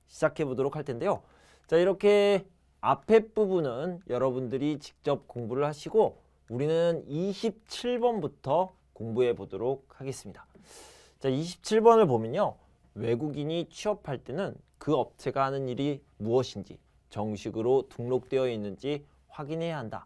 시작해 보도록 할 텐데요. 자, 이렇게 앞에 부분은 여러분들이 직접 공부를 하시고 우리는 27번부터 공부해 보도록 하겠습니다. 자, 27번을 보면요. 외국인이 취업할 때는 그 업체가 하는 일이 무엇인지 정식으로 등록되어 있는지 확인해야 한다.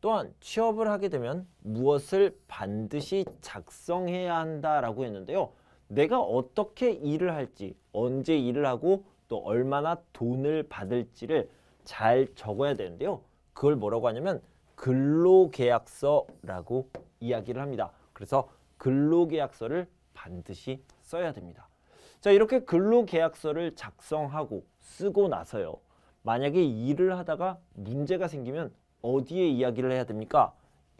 또한 취업을 하게 되면 무엇을 반드시 작성해야 한다라고 했는데요. 내가 어떻게 일을 할지, 언제 일을 하고 또 얼마나 돈을 받을지를 잘 적어야 되는데요. 그걸 뭐라고 하냐면 근로계약서라고 이야기를 합니다. 그래서 근로계약서를 반드시 써야 됩니다. 자, 이렇게 근로계약서를 작성하고 쓰고 나서요. 만약에 일을 하다가 문제가 생기면 어디에 이야기를 해야 됩니까?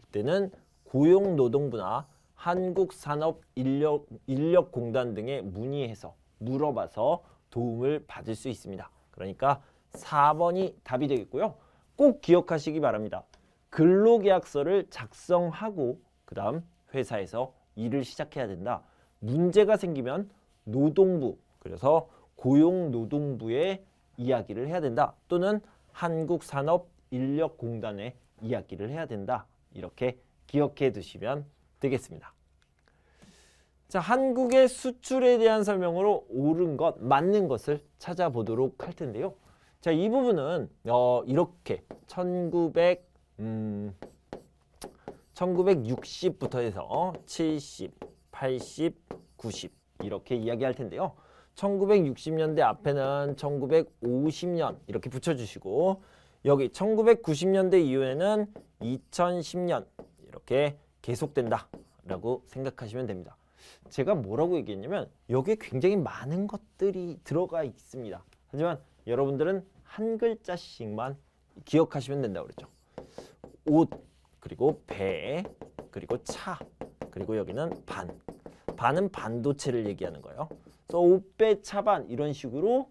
이때는 고용노동부나 한국산업인력공단 등에 문의해서 물어봐서 도움을 받을 수 있습니다. 그러니까 4번이 답이 되겠고요. 꼭 기억하시기 바랍니다. 근로계약서를 작성하고 그 다음 회사에서 일을 시작해야 된다. 문제가 생기면 노동부, 그래서 고용노동부에 이야기를 해야 된다. 또는 한국산업인력공단에 이야기를 해야 된다. 이렇게 기억해 두시면 되겠습니다. 자, 한국의 수출에 대한 설명으로 옳은 것, 맞는 것을 찾아보도록 할 텐데요. 자, 이 부분은 이렇게 1960부터 해서 70, 80, 90 이렇게 이야기할 텐데요. 1960년대 앞에는 1950년 이렇게 붙여주시고 여기 1990년대 이후에는 2010년 이렇게 계속된다 라고 생각하시면 됩니다. 제가 뭐라고 얘기했냐면 여기에 굉장히 많은 것들이 들어가 있습니다. 하지만 여러분들은 한 글자씩만 기억하시면 된다고 그랬죠. 옷, 그리고 배, 그리고 차, 그리고 여기는 반. 반은 반도체를 얘기하는 거예요. 그래서 옷, 배, 차반 이런 식으로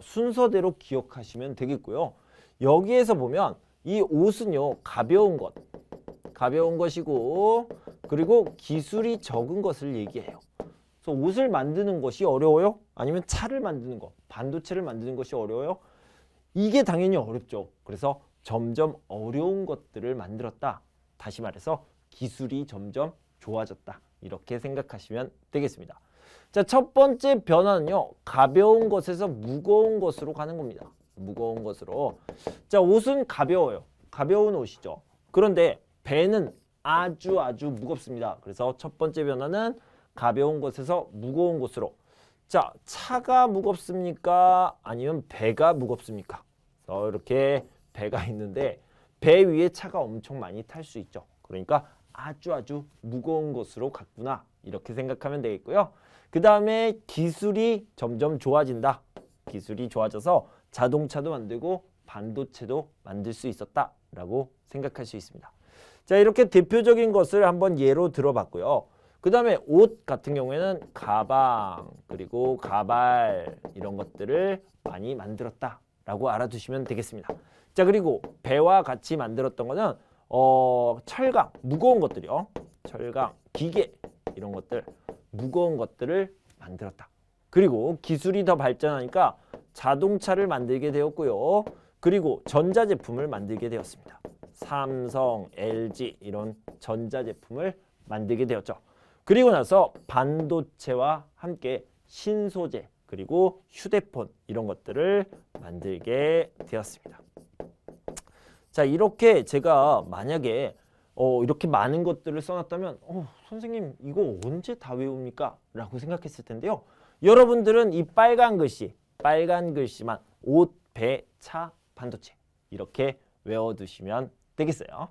순서대로 기억하시면 되겠고요. 여기에서 보면 이 옷은요, 가벼운 것이고 그리고 기술이 적은 것을 얘기해요. 그래서 옷을 만드는 것이 어려워요? 아니면 차를 만드는 것, 반도체를 만드는 것이 어려워요? 이게 당연히 어렵죠. 그래서 점점 어려운 것들을 만들었다. 다시 말해서 기술이 점점 좋아졌다. 이렇게 생각하시면 되겠습니다. 자, 첫 번째 변화는요. 가벼운 것에서 무거운 것으로 가는 겁니다. 무거운 것으로. 자, 옷은 가벼워요. 가벼운 옷이죠. 그런데 배는 아주 무겁습니다. 그래서 첫 번째 변화는 가벼운 것에서 무거운 것으로. 자, 차가 무겁습니까? 아니면 배가 무겁습니까? 그래서 이렇게 배가 있는데 배 위에 차가 엄청 많이 탈 수 있죠. 그러니까 아주 무거운 것으로 갔구나. 이렇게 생각하면 되겠고요. 그 다음에 기술이 점점 좋아진다. 기술이 좋아져서 자동차도 만들고 반도체도 만들 수 있었다라고 생각할 수 있습니다. 자, 이렇게 대표적인 것을 한번 예로 들어봤고요. 그 다음에 옷 같은 경우에는 가방, 그리고 가발 이런 것들을 많이 만들었다라고 알아두시면 되겠습니다. 자, 그리고 배와 같이 만들었던 거는 철강, 무거운 것들이요. 철강, 기계 이런 것들, 무거운 것들을 만들었다. 그리고 기술이 더 발전하니까 자동차를 만들게 되었고요. 그리고 전자제품을 만들게 되었습니다. 삼성, LG 이런 전자제품을 만들게 되었죠. 그리고 나서 반도체와 함께 신소재 그리고 휴대폰 이런 것들을 만들게 되었습니다. 자, 이렇게 제가 만약에 이렇게 많은 것들을 써놨다면 선생님 이거 언제 다 외웁니까? 라고 생각했을 텐데요. 여러분들은 이 빨간 글씨만 옷, 배, 차, 반도체 이렇게 외워두시면 되겠어요.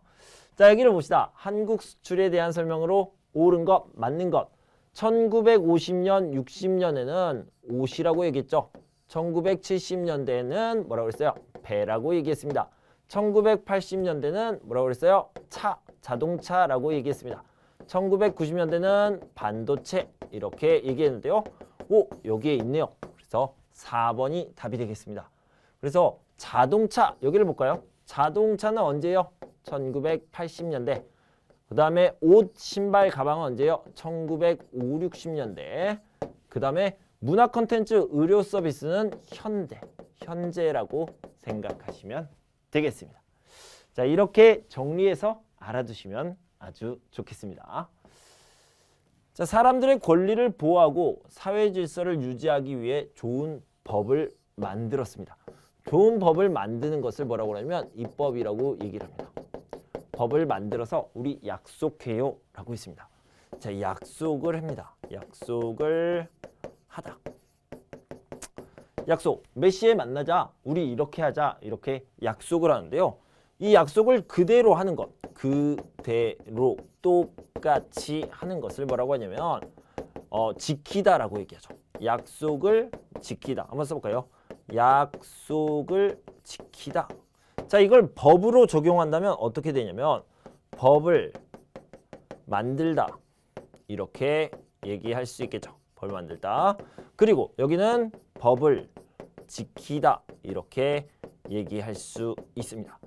자, 여기를 봅시다. 한국 수출에 대한 설명으로 옳은 것, 맞는 것. 1950년, 60년에는 옷이라고 얘기했죠. 1970년대에는 뭐라고 그랬어요? 배라고 얘기했습니다. 1980년대는 뭐라고 그랬어요? 차, 자동차라고 얘기했습니다. 1990년대는 반도체 이렇게 얘기했는데요. 여기에 있네요. 그래서 4번이 답이 되겠습니다. 그래서 자동차 여기를 볼까요? 자동차는 언제요? 1980년대. 그 다음에 옷, 신발, 가방은 언제요? 1950, 60년대. 그 다음에 문화 콘텐츠 의료 서비스는 현재라고 생각하시면 되겠습니다. 자, 이렇게 정리해서 알아두시면 아주 좋겠습니다. 자, 사람들의 권리를 보호하고 사회 질서를 유지하기 위해 좋은 법을 만들었습니다. 좋은 법을 만드는 것을 뭐라고 하냐면 입법이라고 얘기를 합니다. 법을 만들어서 우리 약속해요 라고 있습니다. 자, 약속을 합니다. 약속을 하다. 약속, 몇 시에 만나자, 우리 이렇게 하자, 이렇게 약속을 하는데요. 이 약속을 그대로 하는 것, 그대로 똑같이 하는 것을 뭐라고 하냐면 지키다라고 얘기하죠. 약속을 지키다. 한번 써볼까요? 약속을 지키다. 자, 이걸 법으로 적용한다면 어떻게 되냐면 법을 만들다 이렇게 얘기할 수 있겠죠. 법을 만들다. 그리고 여기는 법을 지키다 이렇게 얘기할 수 있습니다.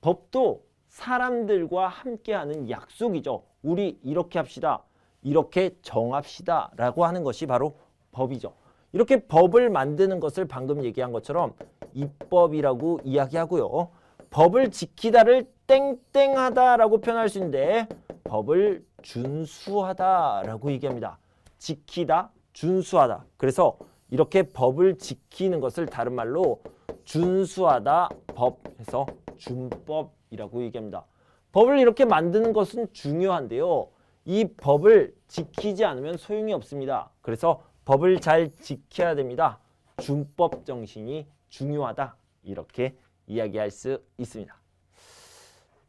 법도 사람들과 함께하는 약속이죠. 우리 이렇게 합시다. 이렇게 정합시다 라고 하는 것이 바로 법이죠. 이렇게 법을 만드는 것을 방금 얘기한 것처럼 입법이라고 이야기하고요. 법을 지키다를 땡땡하다라고 표현할 수 있는데 법을 준수하다라고 얘기합니다. 지키다, 준수하다. 그래서 이렇게 법을 지키는 것을 다른 말로 준수하다, 법해서 준법이라고 얘기합니다. 법을 이렇게 만드는 것은 중요한데요. 이 법을 지키지 않으면 소용이 없습니다. 그래서 법을 잘 지켜야 됩니다. 준법 정신이 중요하다. 이렇게 이야기할 수 있습니다.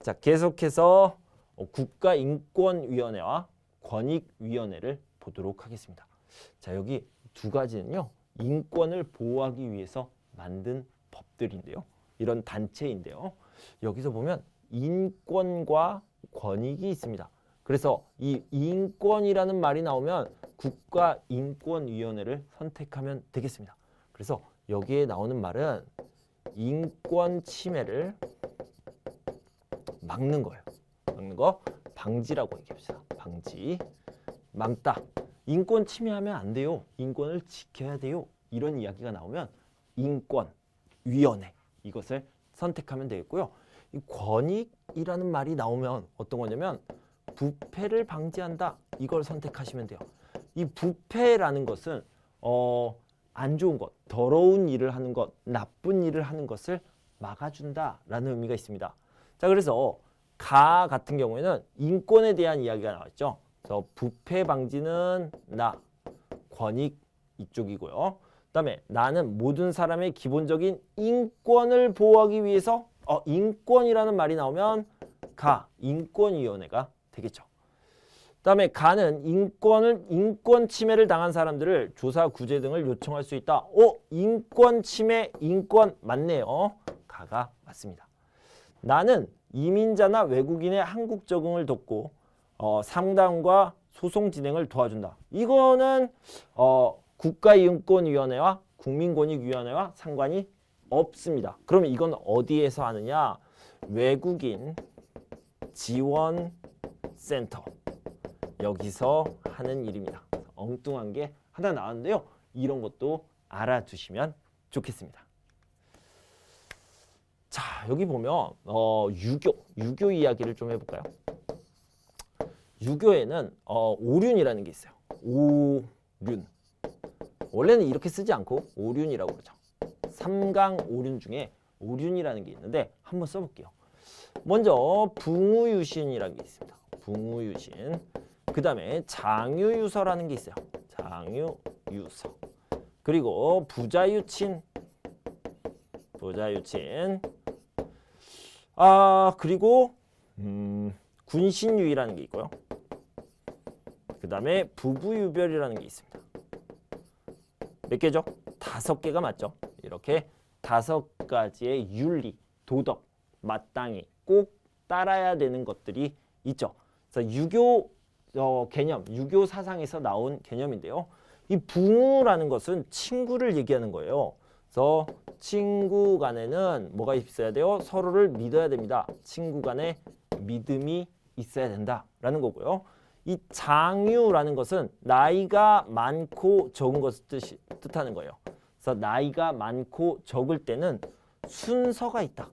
자, 계속해서 국가인권위원회와 권익위원회를 보도록 하겠습니다. 자, 여기 두 가지는요. 인권을 보호하기 위해서 만든 법들인데요. 이런 단체인데요. 여기서 보면 인권과 권익이 있습니다. 그래서 이 인권이라는 말이 나오면 국가인권위원회를 선택하면 되겠습니다. 그래서 여기에 나오는 말은 인권 침해를 막는 거예요. 막는 거 방지라고 얘기합시다. 방지. 막다. 인권 침해하면 안 돼요. 인권을 지켜야 돼요. 이런 이야기가 나오면 인권위원회 이것을 선택하면 되겠고요. 이 권익이라는 말이 나오면 어떤 거냐면 부패를 방지한다. 이걸 선택하시면 돼요. 이 부패라는 것은 안 좋은 것, 더러운 일을 하는 것, 나쁜 일을 하는 것을 막아준다라는 의미가 있습니다. 자, 그래서 가 같은 경우에는 인권에 대한 이야기가 나왔죠. 그래서 부패 방지는 나, 권익 이쪽이고요. 그다음에 나는 모든 사람의 기본적인 인권을 보호하기 위해서 인권이라는 말이 나오면 가, 인권위원회가 되겠죠. 그다음에 가는 인권 침해를 당한 사람들을 조사 구제 등을 요청할 수 있다. 인권 침해, 인권 맞네요. 가가 맞습니다. 나는 이민자나 외국인의 한국 적응을 돕고 상담과 소송 진행을 도와준다. 이거는 국가인권위원회와 국민권익위원회와 상관이 없습니다. 그러면 이건 어디에서 하느냐? 외국인 지원센터. 여기서 하는 일입니다. 엉뚱한 게 하나 나왔는데요. 이런 것도 알아두시면 좋겠습니다. 자, 여기 보면 유교 이야기를 좀 해볼까요? 유교에는 오륜이라는 게 있어요. 오륜. 원래는 이렇게 쓰지 않고 오륜이라고 그러죠. 삼강 오륜 중에 오륜이라는 게 있는데 한번 써볼게요. 먼저 붕우유신이라는 게 있습니다. 붕우유신. 그 다음에 장유유서라는 게 있어요. 장유유서. 그리고 부자유친. 그리고 군신유의라는 게 있고요. 그 다음에 부부유별이라는 게 있습니다. 몇 개죠? 5개가 맞죠? 이렇게 5가지의 윤리, 도덕, 마땅히 꼭 따라야 되는 것들이 있죠. 그래서 유교 개념, 유교 사상에서 나온 개념인데요. 이 붕우라는 것은 친구를 얘기하는 거예요. 그래서 친구 간에는 뭐가 있어야 돼요? 서로를 믿어야 됩니다. 친구 간에 믿음이 있어야 된다라는 거고요. 이 장유라는 것은 나이가 많고 적은 것을 뜻하는 거예요. 그래서 나이가 많고 적을 때는 순서가 있다.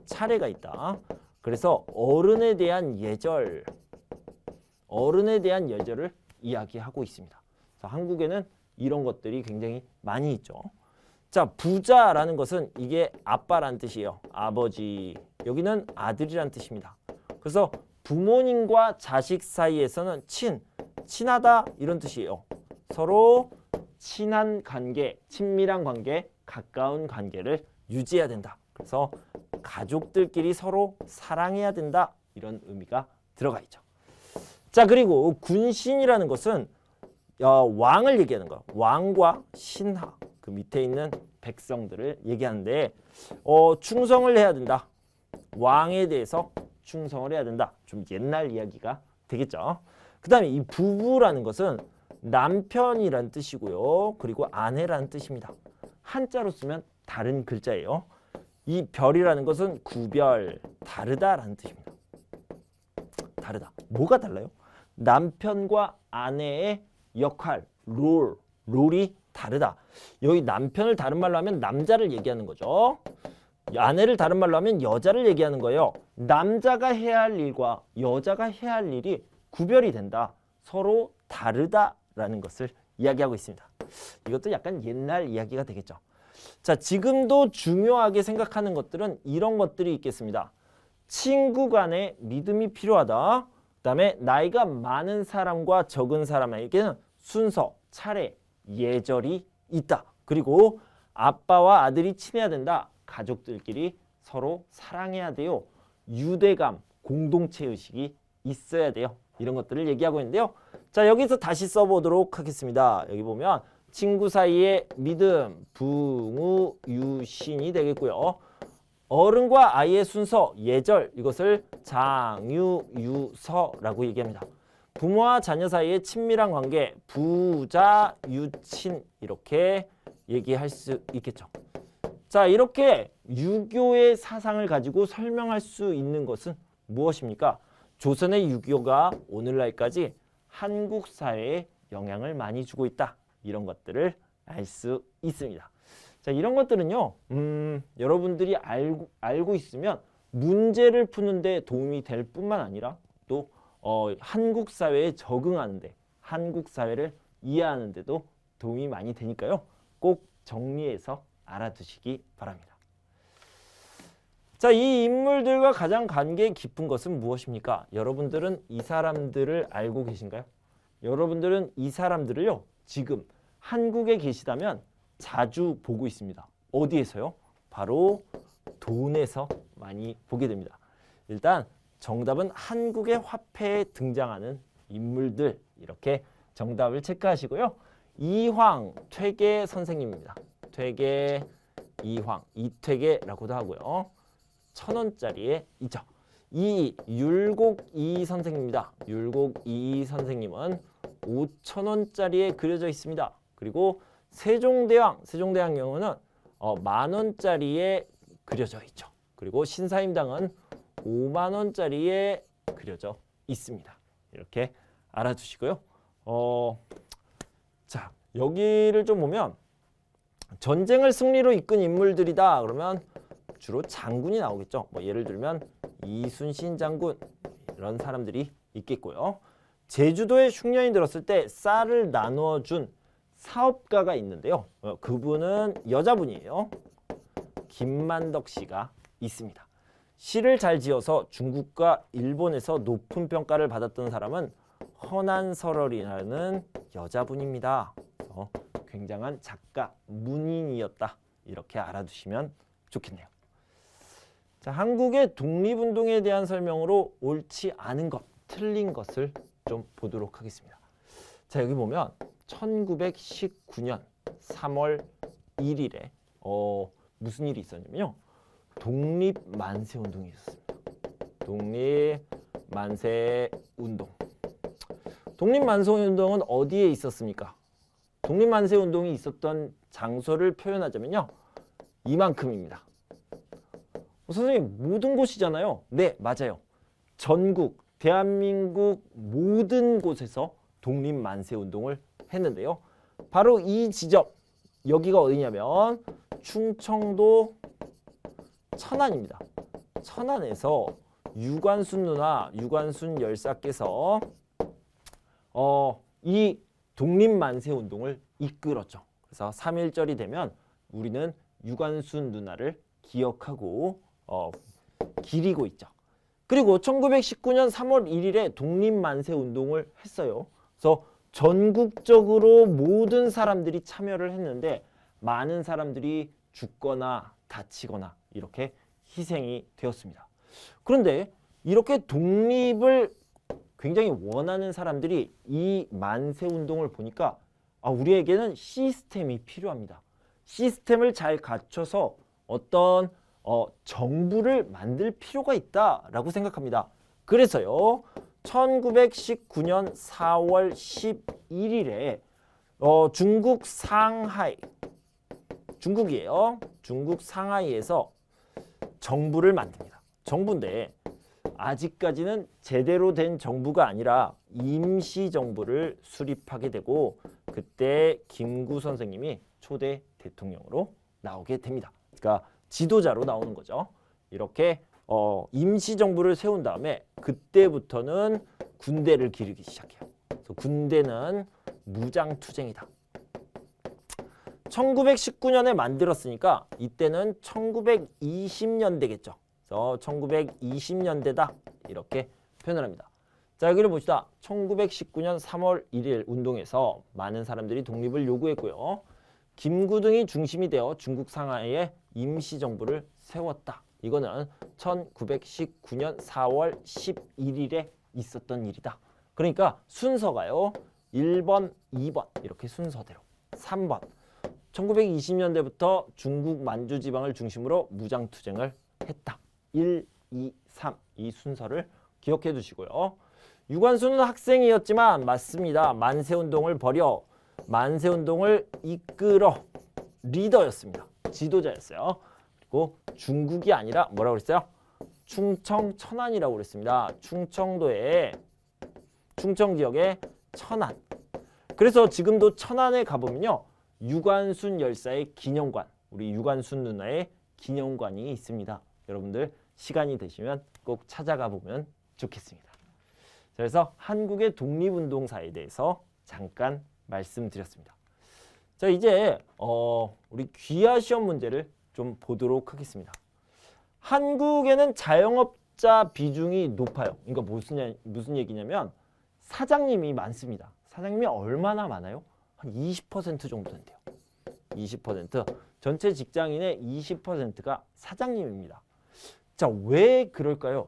차례가 있다. 그래서 어른에 대한 예절을 이야기하고 있습니다. 그래서 한국에는 이런 것들이 굉장히 많이 있죠. 자, 부자라는 것은 이게 아빠란 뜻이에요. 아버지. 여기는 아들이란 뜻입니다. 그래서 부모님과 자식 사이에서는 친하다 이런 뜻이에요. 서로 친한 관계, 친밀한 관계, 가까운 관계를 유지해야 된다. 그래서 가족들끼리 서로 사랑해야 된다. 이런 의미가 들어가 있죠. 자, 그리고 군신이라는 것은 왕을 얘기하는 거예요. 왕과 신하, 그 밑에 있는 백성들을 얘기하는데 충성을 해야 된다. 왕에 대해서 충성을 해야 된다. 좀 옛날 이야기가 되겠죠. 그 다음에 이 부부라는 것은 남편이란 뜻이고요. 그리고 아내라는 뜻입니다. 한자로 쓰면 다른 글자예요. 이 별이라는 것은 구별, 다르다라는 뜻입니다. 다르다. 뭐가 달라요? 남편과 아내의 역할, 롤이 다르다. 여기 남편을 다른 말로 하면 남자를 얘기하는 거죠. 아내를 다른 말로 하면 여자를 얘기하는 거예요. 남자가 해야 할 일과 여자가 해야 할 일이 구별이 된다. 서로 다르다라는 것을 이야기하고 있습니다. 이것도 약간 옛날 이야기가 되겠죠. 자, 지금도 중요하게 생각하는 것들은 이런 것들이 있겠습니다. 친구 간의 믿음이 필요하다. 그다음에 나이가 많은 사람과 적은 사람에게는 순서, 차례, 예절이 있다. 그리고 아빠와 아들이 친해야 된다. 가족들끼리 서로 사랑해야 돼요. 유대감, 공동체 의식이 있어야 돼요. 이런 것들을 얘기하고 있는데요. 자, 여기서 다시 써보도록 하겠습니다. 여기 보면 친구 사이의 믿음, 붕우, 유신이 되겠고요. 어른과 아이의 순서, 예절, 이것을 장유, 유서라고 얘기합니다. 부모와 자녀 사이의 친밀한 관계, 부자, 유친 이렇게 얘기할 수 있겠죠. 자, 이렇게 유교의 사상을 가지고 설명할 수 있는 것은 무엇입니까? 조선의 유교가 오늘날까지 한국 사회에 영향을 많이 주고 있다. 이런 것들을 알 수 있습니다. 자, 이런 것들은요, 여러분들이 알고 있으면 문제를 푸는데 도움이 될 뿐만 아니라 또 한국 사회에 적응하는데, 한국 사회를 이해하는 데도 도움이 많이 되니까요. 꼭 정리해서 알아두시기 바랍니다. 자, 이 인물들과 가장 관계 깊은 것은 무엇입니까? 여러분들은 이 사람들을 알고 계신가요? 여러분들은 이 사람들을요, 지금 한국에 계시다면 자주 보고 있습니다. 어디에서요? 바로 돈에서 많이 보게 됩니다. 일단 정답은 한국의 화폐에 등장하는 인물들, 이렇게 정답을 체크하시고요. 이황 퇴계 선생님입니다. 퇴계 이황, 이퇴계라고도 하고요. 1,000원짜리에 있죠. 율곡이 선생님입니다. 율곡이 선생님은 5,000원짜리에 그려져 있습니다. 그리고 세종대왕 경우는 10,000원짜리에 그려져 있죠. 그리고 신사임당은 50,000원짜리에 그려져 있습니다. 이렇게 알아두시고요. 자, 여기를 좀 보면 전쟁을 승리로 이끈 인물들이다. 그러면 주로 장군이 나오겠죠. 뭐 예를 들면 이순신 장군 이런 사람들이 있겠고요. 제주도에 흉년이 들었을 때 쌀을 나누어 준 사업가가 있는데요. 그분은 여자분이에요. 김만덕 씨가 있습니다. 시를 잘 지어서 중국과 일본에서 높은 평가를 받았던 사람은 허난설월이라는 여자분입니다. 굉장한 작가, 문인이었다. 이렇게 알아두시면 좋겠네요. 자, 한국의 독립운동에 대한 설명으로 옳지 않은 것, 틀린 것을 좀 보도록 하겠습니다. 자, 여기 보면 1919년 3월 1일에 무슨 일이 있었냐면요. 독립만세운동이 있었습니다. 독립만세운동. 독립만세운동은 어디에 있었습니까? 독립만세운동이 있었던 장소를 표현하자면요. 이만큼입니다. 선생님, 모든 곳이잖아요. 네, 맞아요. 전국, 대한민국 모든 곳에서 독립 만세 운동을 했는데요. 바로 이 지점, 여기가 어디냐면 충청도 천안입니다. 천안에서 유관순 누나, 유관순 열사께서 이 독립 만세 운동을 이끌었죠. 그래서 3.1절이 되면 우리는 유관순 누나를 기억하고 기리고 있죠. 그리고 1919년 3월 1일에 독립 만세 운동을 했어요. 그래서 전국적으로 모든 사람들이 참여를 했는데 많은 사람들이 죽거나 다치거나 이렇게 희생이 되었습니다. 그런데 이렇게 독립을 굉장히 원하는 사람들이 이 만세 운동을 보니까 우리에게는 시스템이 필요합니다. 시스템을 잘 갖춰서 어떤 정부를 만들 필요가 있다라고 생각합니다. 그래서요. 1919년 4월 11일에 중국 상하이, 중국이에요. 중국 상하이에서 정부를 만듭니다. 정부인데 아직까지는 제대로 된 정부가 아니라 임시정부를 수립하게 되고 그때 김구 선생님이 초대 대통령으로 나오게 됩니다. 그러니까 지도자로 나오는 거죠. 이렇게 임시정부를 세운 다음에 그때부터는 군대를 기르기 시작해요. 그래서 군대는 무장투쟁이다. 1919년에 만들었으니까 이때는 1920년대겠죠. 그래서 1920년대다 이렇게 표현을 합니다. 자, 여기를 봅시다. 1919년 3월 1일 운동에서 많은 사람들이 독립을 요구했고요. 김구등이 중심이 되어 중국 상하이에 임시정부를 세웠다. 이거는 1919년 4월 11일에 있었던 일이다. 그러니까 순서가요. 1번, 2번 이렇게 순서대로 3번 1920년대부터 중국 만주 지방을 중심으로 무장투쟁을 했다. 1, 2, 3 이 순서를 기억해 두시고요. 유관순은 학생이었지만 맞습니다. 만세운동을 벌여 만세운동을 이끌어 리더였습니다. 지도자였어요. 그리고 중국이 아니라 뭐라고 그랬어요? 충청 천안이라고 그랬습니다. 충청도의 충청 지역의 천안. 그래서 지금도 천안에 가보면요. 유관순 열사의 기념관, 우리 유관순 누나의 기념관이 있습니다. 여러분들 시간이 되시면 꼭 찾아가 보면 좋겠습니다. 그래서 한국의 독립운동사에 대해서 잠깐 말씀드렸습니다. 자, 이제 우리 귀화 시험 문제를 좀 보도록 하겠습니다. 한국에는 자영업자 비중이 높아요. 그러니까 무슨 얘기냐면 사장님이 많습니다. 사장님이 얼마나 많아요? 한 20% 정도 된대요. 20%. 전체 직장인의 20%가 사장님입니다. 자, 왜 그럴까요?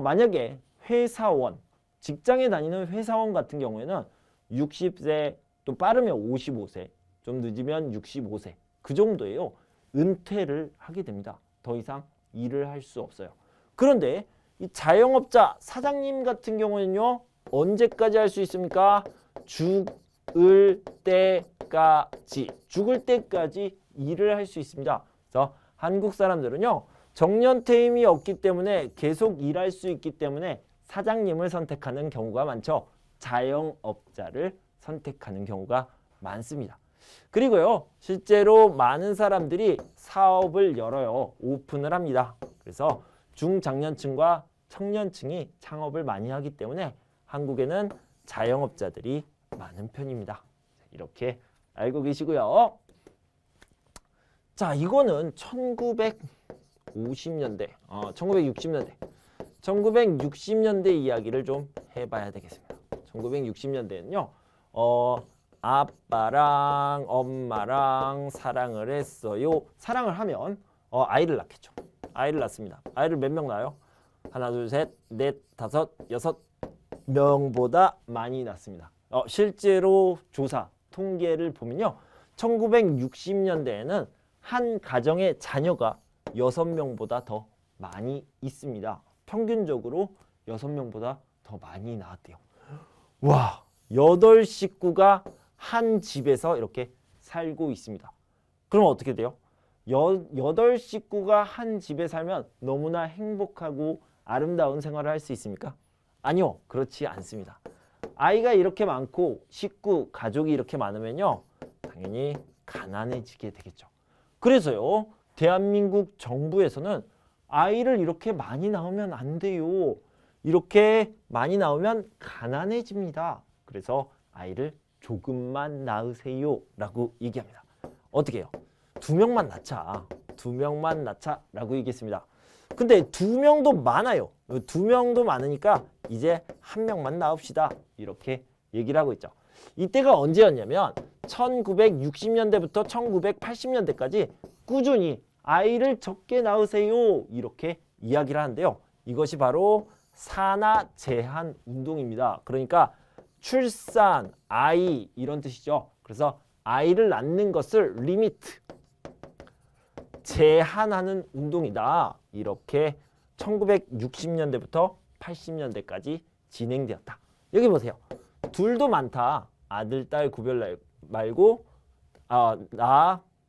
만약에 회사원, 직장에 다니는 회사원 같은 경우에는 60세, 또 빠르면 55세, 좀 늦으면 65세 그 정도예요. 은퇴를 하게 됩니다. 더 이상 일을 할 수 없어요. 그런데 이 자영업자 사장님 같은 경우는요. 언제까지 할 수 있습니까? 죽을 때까지 일을 할 수 있습니다. 그래서 한국 사람들은요. 정년퇴임이 없기 때문에 계속 일할 수 있기 때문에 사장님을 선택하는 경우가 많죠. 자영업자를 선택하는 경우가 많습니다. 그리고요. 실제로 많은 사람들이 사업을 열어요. 오픈을 합니다. 그래서 중장년층과 청년층이 창업을 많이 하기 때문에 한국에는 자영업자들이 많은 편입니다. 이렇게 알고 계시고요. 자, 이거는 1950년대, 1960년대 이야기를 좀 해봐야 되겠습니다. 1960년대는요, 아빠랑 엄마랑 사랑을 했어요. 사랑을 하면 아이를 낳겠죠. 아이를 낳습니다. 아이를 몇 명 낳아요? 하나, 둘, 셋, 넷, 다섯, 여섯 명보다 많이 낳습니다. 실제로 조사, 통계를 보면요. 1960년대에는 한 가정의 자녀가 6명보다 더 많이 있습니다. 평균적으로 6명보다 더 많이 낳았대요. 와, 8식구가 한 집에서 이렇게 살고 있습니다. 그럼 어떻게 돼요? 8식구가 한 집에 살면 너무나 행복하고 아름다운 생활을 할 수 있습니까? 아니요, 그렇지 않습니다. 아이가 이렇게 많고 식구, 가족이 이렇게 많으면요, 당연히 가난해지게 되겠죠. 그래서요, 대한민국 정부에서는 아이를 이렇게 많이 낳으면 안 돼요. 이렇게 많이 낳으면 가난해집니다. 그래서 아이를 조금만 낳으세요 라고 얘기합니다. 어떻게 해요? 2명만 낳자. 2명만 낳자 라고 얘기했습니다. 근데 2명도 많아요. 2명도 많으니까 이제 1명만 낳읍시다. 이렇게 얘기를 하고 있죠. 이때가 언제였냐면 1960년대부터 1980년대까지 꾸준히 아이를 적게 낳으세요. 이렇게 이야기를 하는데요. 이것이 바로 산하 제한 운동입니다. 그러니까 출산, 아이 이런 뜻이죠. 그래서 아이를 낳는 것을 리미트, 제한하는 운동이다. 이렇게 1960년대부터 80년대까지 진행되었다. 여기 보세요. 둘도 많다. 아들, 딸 구별 말고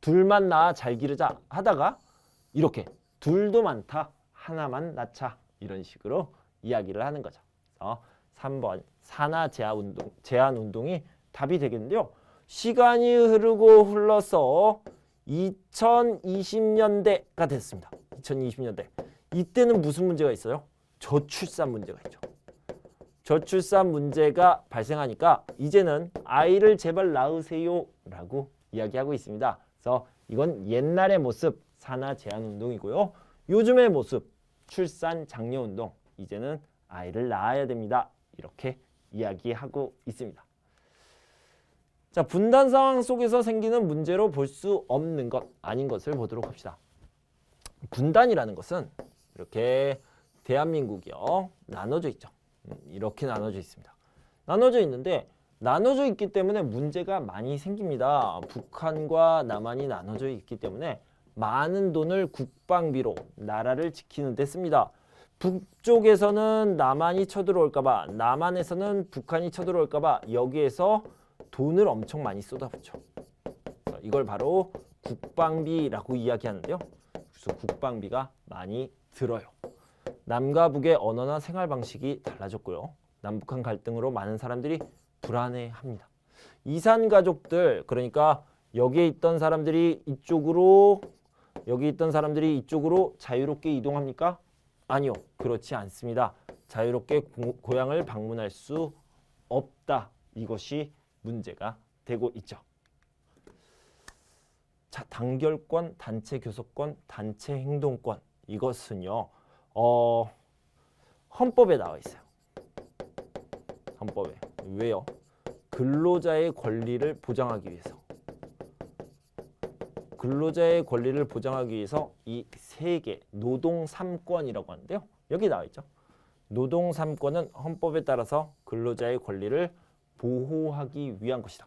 둘만 낳아 잘 기르자 하다가 이렇게 둘도 많다. 하나만 낳자. 이런 식으로 이야기를 하는 거죠. 그래서 3번 산하 제한 운동이 답이 되겠는데요. 시간이 흐르고 흘러서 2020년대가 됐습니다. 2020년대. 이때는 무슨 문제가 있어요? 저출산 문제가 있죠. 저출산 문제가 발생하니까 이제는 아이를 제발 낳으세요 라고 이야기하고 있습니다. 그래서 이건 옛날의 모습 산하 제한 운동이고요. 요즘의 모습 출산 장려 운동. 이제는 아이를 낳아야 됩니다. 이렇게 이야기하고 있습니다. 자, 분단 상황 속에서 생기는 문제로 볼 수 없는 것, 아닌 것을 보도록 합시다. 분단이라는 것은 이렇게 대한민국이요. 나눠져 있죠. 이렇게 나눠져 있습니다. 나눠져 있는데 나눠져 있기 때문에 문제가 많이 생깁니다. 북한과 남한이 나눠져 있기 때문에 많은 돈을 국방비로 나라를 지키는 데 씁니다. 북쪽에서는 남한이 쳐들어올까봐, 남한에서는 북한이 쳐들어올까봐 여기에서 돈을 엄청 많이 쏟아붓죠. 이걸 바로 국방비라고 이야기하는데요. 그래서 국방비가 많이 들어요. 남과 북의 언어나 생활 방식이 달라졌고요. 남북한 갈등으로 많은 사람들이 불안해합니다. 이산 가족들, 그러니까 여기에 있던 사람들이 이쪽으로, 여기 있던 사람들이 이쪽으로 자유롭게 이동합니까? 아니요, 그렇지 않습니다. 자유롭게 고향을 방문할 수 없다. 이것이 문제가 되고 있죠. 자, 단결권, 단체 교섭권, 단체 행동권. 이것은요, 헌법에 나와 있어요. 헌법에. 왜요? 근로자의 권리를 보장하기 위해서. 근로자의 권리를 보장하기 위해서 이 세 개, 노동 3권이라고 하는데요. 여기 나와 있죠. 노동 3권은 헌법에 따라서 근로자의 권리를 보호하기 위한 것이다.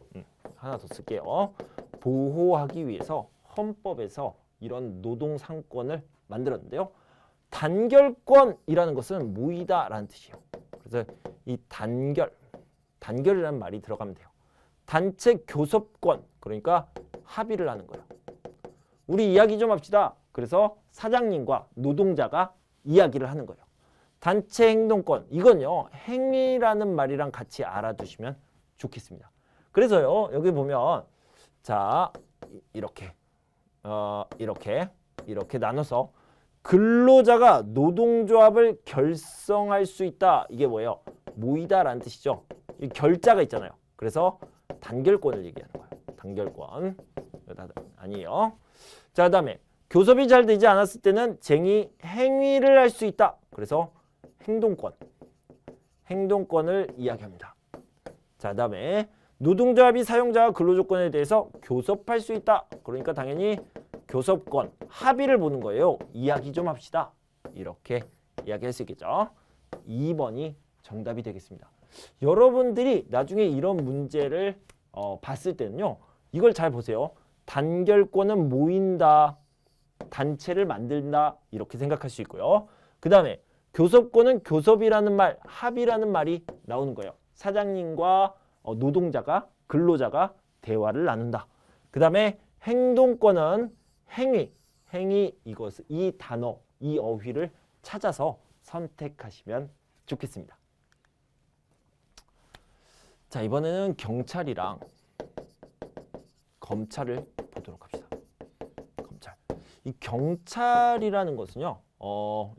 하나 더 쓸게요. 보호하기 위해서 헌법에서 이런 노동 3권을 만들었는데요. 단결권이라는 것은 모이다라는 뜻이에요. 그래서 이 단결이라는 말이 들어가면 돼요. 단체 교섭권, 그러니까 합의를 하는 거예요. 우리 이야기 좀 합시다. 그래서 사장님과 노동자가 이야기를 하는 거예요. 단체 행동권, 이건요, 행위라는 말이랑 같이 알아두시면 좋겠습니다. 그래서요, 여기 보면 자, 이렇게 나눠서 근로자가 노동조합을 결성할 수 있다. 이게 뭐예요? 모이다라는 뜻이죠. 이 결자가 있잖아요. 그래서 단결권을 얘기하는 거예요. 단결권. 아니에요. 자, 그다음에 교섭이 잘 되지 않았을 때는 행위를 할 수 있다. 그래서 행동권을 이야기합니다. 자, 그다음에 노동조합이 사용자와 근로조건에 대해서 교섭할 수 있다. 그러니까 당연히 교섭권, 합의를 보는 거예요. 이야기 좀 합시다. 이렇게 이야기할 수 있겠죠. 2번이 정답이 되겠습니다. 여러분들이 나중에 이런 문제를 봤을 때는요. 이걸 잘 보세요. 단결권은 모인다, 단체를 만든다 이렇게 생각할 수 있고요. 그 다음에 교섭권은 교섭이라는 말, 합의라는 말이 나오는 거예요. 사장님과 노동자가, 근로자가 대화를 나눈다. 그 다음에 행동권은 행위 이 단어, 이 어휘를 찾아서 선택하시면 좋겠습니다. 자, 이번에는 경찰이랑 검찰을 보도록 합시다. 검찰. 이 경찰이라는 것은요,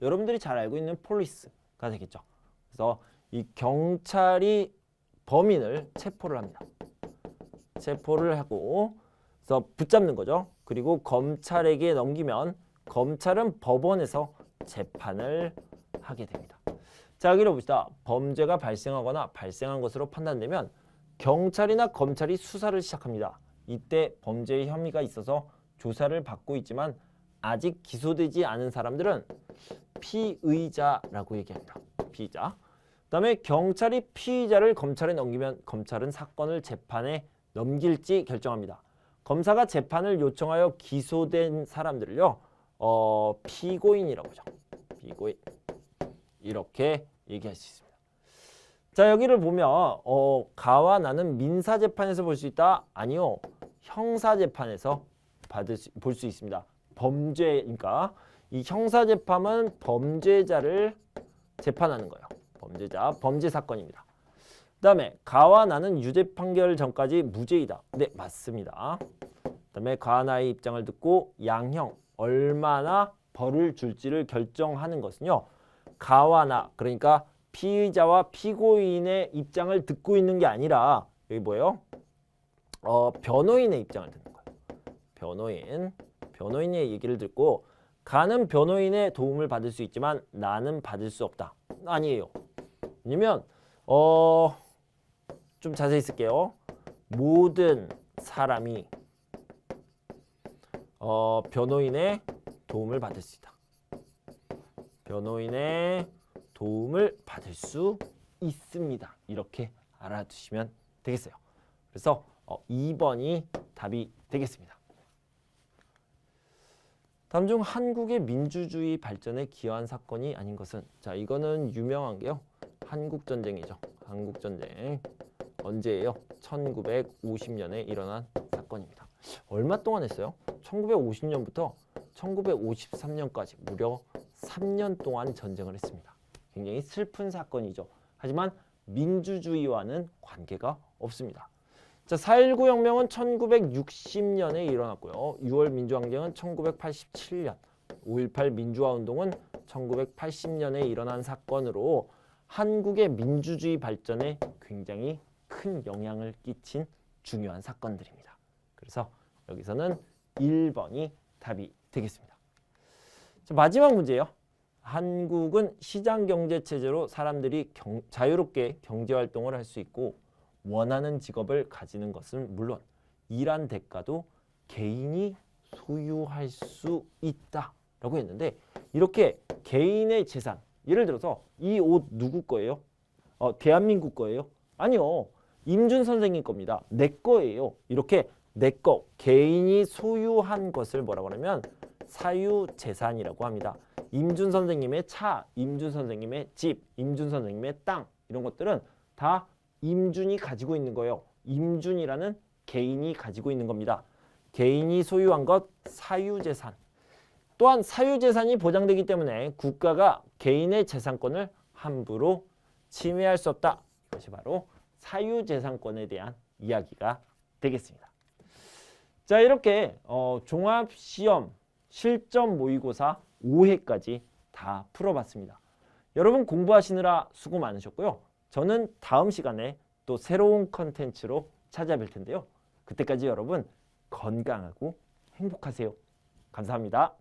여러분들이 잘 알고 있는 폴리스가 되겠죠. 그래서 이 경찰이 범인을 체포를 합니다. 체포를 하고, 그래서 붙잡는 거죠. 그리고 검찰에게 넘기면 검찰은 법원에서 재판을 하게 됩니다. 자, 여기로 봅시다. 범죄가 발생하거나 발생한 것으로 판단되면 경찰이나 검찰이 수사를 시작합니다. 이때 범죄의 혐의가 있어서 조사를 받고 있지만 아직 기소되지 않은 사람들은 피의자라고 얘기합니다. 피의자. 그다음에 경찰이 피의자를 검찰에 넘기면 검찰은 사건을 재판에 넘길지 결정합니다. 검사가 재판을 요청하여 기소된 사람들을요, 피고인이라고 하죠. 피고인. 이렇게 얘기할 수 있습니다. 자, 여기를 보면 가와 나는 민사재판에서 볼 수 있다? 아니요. 형사재판에서 볼 수 있습니다. 범죄니까 이 형사재판은 범죄자를 재판하는 거예요. 범죄자, 범죄 사건입니다. 그 다음에 가와 나는 유죄 판결 전까지 무죄이다. 네, 맞습니다. 그 다음에 가와 나의 입장을 듣고 양형, 얼마나 벌을 줄지를 결정하는 것은요, 가와 나, 그러니까 피의자와 피고인의 입장을 듣고 있는 게 아니라 여기 뭐예요? 변호인의 입장을 듣는 거예요. 변호인의 얘기를 듣고 가는 변호인의 도움을 받을 수 있지만 나는 받을 수 없다. 아니에요. 왜냐면 좀 자세히 쓸게요. 모든 사람이 변호인의 도움을 받을 수 있다. 변호인의 도움을 받을 수 있습니다. 이렇게 알아두시면 되겠어요. 그래서 2번이 답이 되겠습니다. 다음 중 한국의 민주주의 발전에 기여한 사건이 아닌 것은, 자, 이거는 유명한 게요. 한국전쟁이죠. 한국전쟁. 언제예요? 1950년에 일어난 사건입니다. 얼마 동안 했어요? 1950년부터 1953년까지 무려 3년 동안 전쟁을 했습니다. 굉장히 슬픈 사건이죠. 하지만 민주주의와는 관계가 없습니다. 자, 4.19 혁명은 1960년에 일어났고요. 6월 민주항쟁은 1987년, 5.18 민주화 운동은 1980년에 일어난 사건으로 한국의 민주주의 발전에 굉장히 큰 영향을 끼친 중요한 사건들입니다. 그래서 여기서는 1번이 답이 되겠습니다. 자, 마지막 문제예요. 한국은 시장경제체제로 사람들이 자유롭게 경제활동을 할 수 있고 원하는 직업을 가지는 것은 물론 일한 대가도 개인이 소유할 수 있다라고 했는데, 이렇게 개인의 재산, 예를 들어서 이 옷 누구 거예요? 대한민국 거예요? 아니요. 임준 선생님 겁니다. 내 거예요. 이렇게 내 거, 개인이 소유한 것을 뭐라고 하냐면 사유재산이라고 합니다. 임준 선생님의 차, 임준 선생님의 집, 임준 선생님의 땅, 이런 것들은 다 임준이 가지고 있는 거예요. 임준이라는 개인이 가지고 있는 겁니다. 개인이 소유한 것, 사유재산. 또한 사유재산이 보장되기 때문에 국가가 개인의 재산권을 함부로 침해할 수 없다. 이것이 바로 사유재산권에 대한 이야기가 되겠습니다. 자, 이렇게 종합시험 실전 모의고사 5회까지 다 풀어봤습니다. 여러분 공부하시느라 수고 많으셨고요. 저는 다음 시간에 또 새로운 컨텐츠로 찾아뵐 텐데요. 그때까지 여러분 건강하고 행복하세요. 감사합니다.